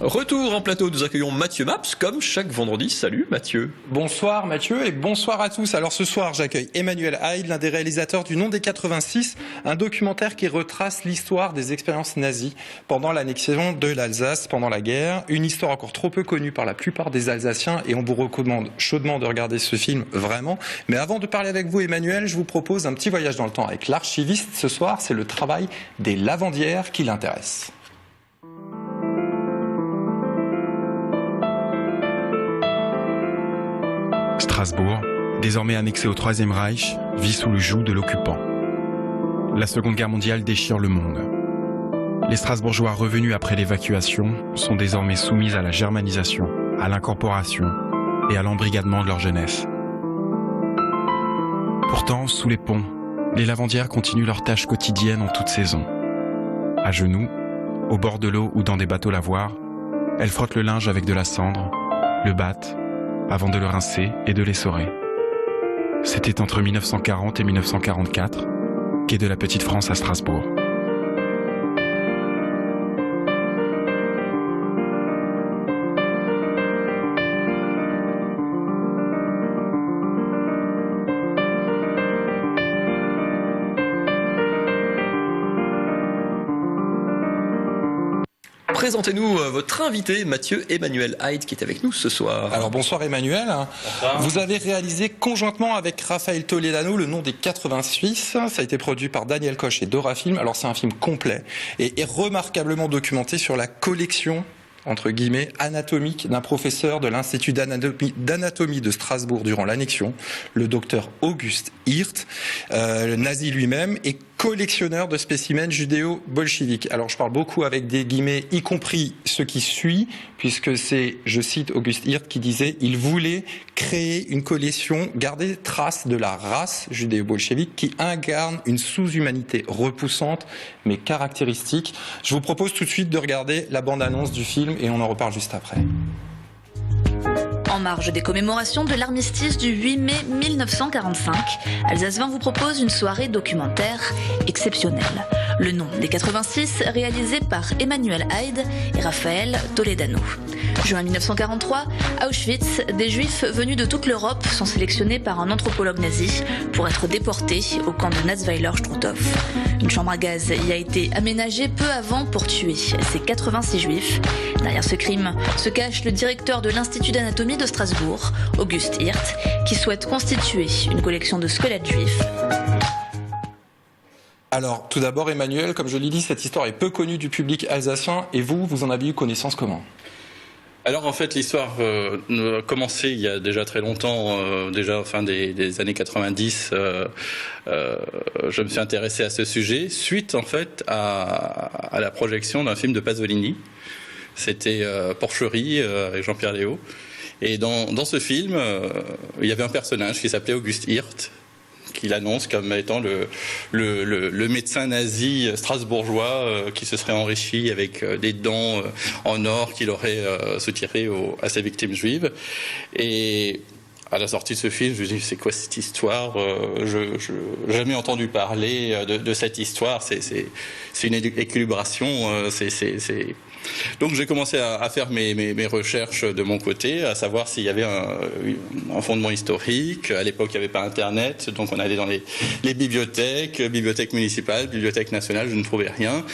Retour en plateau, nous accueillons Mathieu Maps, comme chaque vendredi. Salut Mathieu. Bonsoir Mathieu et bonsoir à tous. Alors ce soir, j'accueille Emmanuel Haid, l'un des réalisateurs du Nom des 86, un documentaire qui retrace l'histoire des expériences nazies pendant l'annexion de l'Alsace pendant la guerre. Une histoire encore trop peu connue par la plupart des Alsaciens et on vous recommande chaudement de regarder ce film, vraiment. Mais avant de parler avec vous Emmanuel, je vous propose un petit voyage dans le temps avec l'archiviste. Ce soir, c'est le travail des lavandières qui l'intéresse. Strasbourg, désormais annexé au Troisième Reich, vit sous le joug de l'occupant. La Seconde Guerre mondiale déchire le monde. Les Strasbourgeois revenus après l'évacuation sont désormais soumis à la germanisation, à l'incorporation et à l'embrigadement de leur jeunesse. Pourtant, sous les ponts, les lavandières continuent leurs tâches quotidiennes en toute saison. À genoux, au bord de l'eau ou dans des bateaux lavoirs, elles frottent le linge avec de la cendre, le battent, avant de le rincer et de l'essorer. C'était entre 1940 et 1944, quai de la Petite France à Strasbourg. Présentez-nous votre invité, Mathieu Emmanuel Haid, qui est avec nous ce soir. Alors bonsoir Emmanuel. Bonsoir. Vous avez réalisé conjointement avec Raphaël Toledano Le Nom des 86. Ça a été produit par Daniel Koch et Dora Film. Alors c'est un film complet et remarquablement documenté sur la collection entre guillemets, anatomique d'un professeur de l'Institut d'anatomie de Strasbourg durant l'annexion, le docteur Auguste Hirt, nazi lui-même, et collectionneur de spécimens judéo-bolcheviques. Alors je parle beaucoup avec des guillemets, y compris ce qui suit, puisque c'est, je cite Auguste Hirt, qui disait « Il voulait créer une collection, garder trace de la race judéo-bolchevique qui incarne une sous-humanité repoussante, mais caractéristique. » Je vous propose tout de suite de regarder la bande-annonce du film et on en reparle juste après. En marge des commémorations de l'armistice du 8 mai 1945, Alsace 20 vous propose une soirée documentaire exceptionnelle. Le Nom des 86, réalisé par Emmanuel Haid et Raphaël Toledano. Juin 1943, à Auschwitz, des Juifs venus de toute l'Europe sont sélectionnés par un anthropologue nazi pour être déportés au camp de Natzweiler-Struthof. Une chambre à gaz y a été aménagée peu avant pour tuer ces 86 Juifs. Derrière ce crime se cache le directeur de l'Institut d'anatomie de Strasbourg, Auguste Hirt, qui souhaite constituer une collection de squelettes juifs. Alors, tout d'abord, Emmanuel, comme je l'ai dit, cette histoire est peu connue du public alsacien, et vous en avez eu connaissance comment ? Alors en fait l'histoire a commencé il y a déjà très longtemps, déjà au fin des années 90, je me suis intéressé à ce sujet suite en fait à la projection d'un film de Pasolini. C'était Porcherie avec Jean-Pierre Léaud. Et dans ce film, il y avait un personnage qui s'appelait Auguste Hirt, qu'il annonce comme étant le médecin nazi strasbourgeois qui se serait enrichi avec des dents en or qu'il aurait soutiré à ses victimes juives. Et à la sortie de ce film, je me dis c'est quoi cette histoire ? Je n'ai jamais entendu parler de cette histoire. C'est une équilibration. Donc j'ai commencé à faire mes recherches de mon côté, à savoir s'il y avait un fondement historique. À l'époque, il n'y avait pas Internet, donc on allait dans les bibliothèques municipales, bibliothèques nationales, je ne trouvais rien.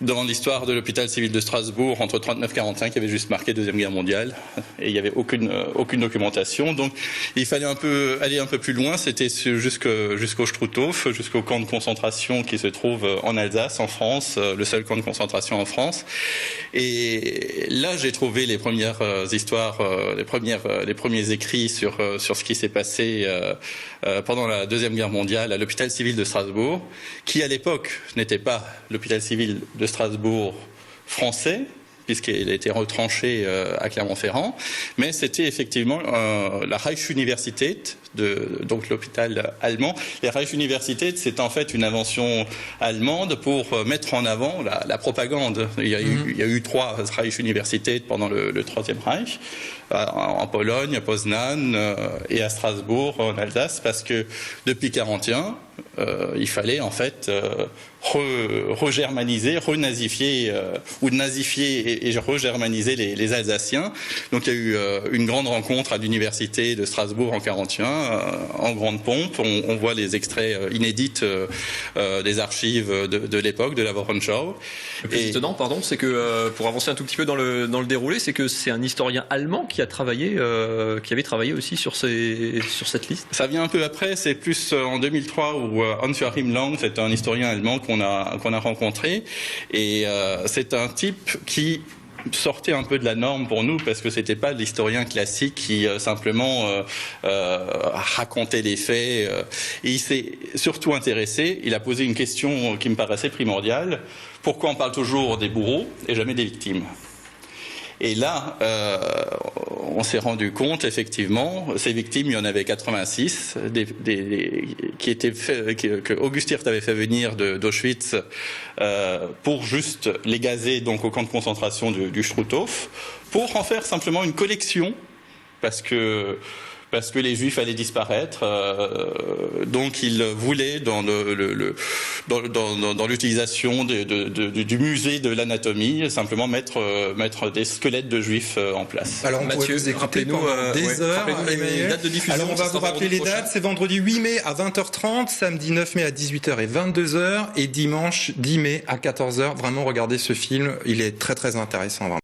Dans l'histoire de l'hôpital civil de Strasbourg, entre 39 et 45, il y avait juste marqué Deuxième Guerre mondiale et il n'y avait aucune documentation. Donc il fallait aller un peu plus loin, c'était jusqu'au Struthof, jusqu'au camp de concentration qui se trouve en Alsace, en France, le seul camp de concentration en France. Et là, j'ai trouvé les premières histoires, les premiers écrits sur ce qui s'est passé pendant la Deuxième Guerre mondiale à l'hôpital civil de Strasbourg, qui à l'époque n'était pas l'hôpital civil de Strasbourg français, puisqu'il a été retranché à Clermont-Ferrand, mais c'était effectivement la Reichsuniversität donc l'hôpital allemand. Les Reich-Universität, c'est en fait une invention allemande pour mettre en avant la propagande. Il y a eu 3 Reich-Universität pendant le Troisième Reich, en Pologne, à Poznan et à Strasbourg, en Alsace, parce que depuis 1941, il fallait en fait regermaniser, renazifier ou nazifier et regermaniser les Alsaciens. Donc il y a eu une grande rencontre à l'université de Strasbourg en 1941, en grande pompe. On voit les extraits inédits des archives de l'époque, de la Wochenschau. Le plus étonnant, pardon, c'est que pour avancer un tout petit peu dans le déroulé, c'est que c'est un historien allemand qui avait travaillé aussi sur cette liste. Ça vient un peu après, c'est plus en 2003 où Hans-Joachim Lang, c'est un historien allemand qu'on a rencontré, et c'est un type qui sortait un peu de la norme pour nous, parce que c'était pas l'historien classique qui simplement racontait les faits. Et il s'est surtout intéressé, il a posé une question qui me paraissait primordiale: pourquoi on parle toujours des bourreaux et jamais des victimes? Et là, on s'est rendu compte, effectivement, ces victimes, il y en avait 86, que August Hirt avait fait venir d'Auschwitz pour juste les gazer donc au camp de concentration du Struthof, pour en faire simplement une collection, parce que les Juifs allaient disparaître, donc il voulait dans l'utilisation du musée de l'anatomie simplement mettre des squelettes de Juifs en place. Alors on Mathieu, pourrait vous écouter pendant des heures. Les dates de diffusion. Alors on va vous rappeler les dates. C'est vendredi 8 mai à 20h30, samedi 9 mai à 18h et 22h, et dimanche 10 mai à 14h. Vraiment, regardez ce film, il est très très intéressant, vraiment.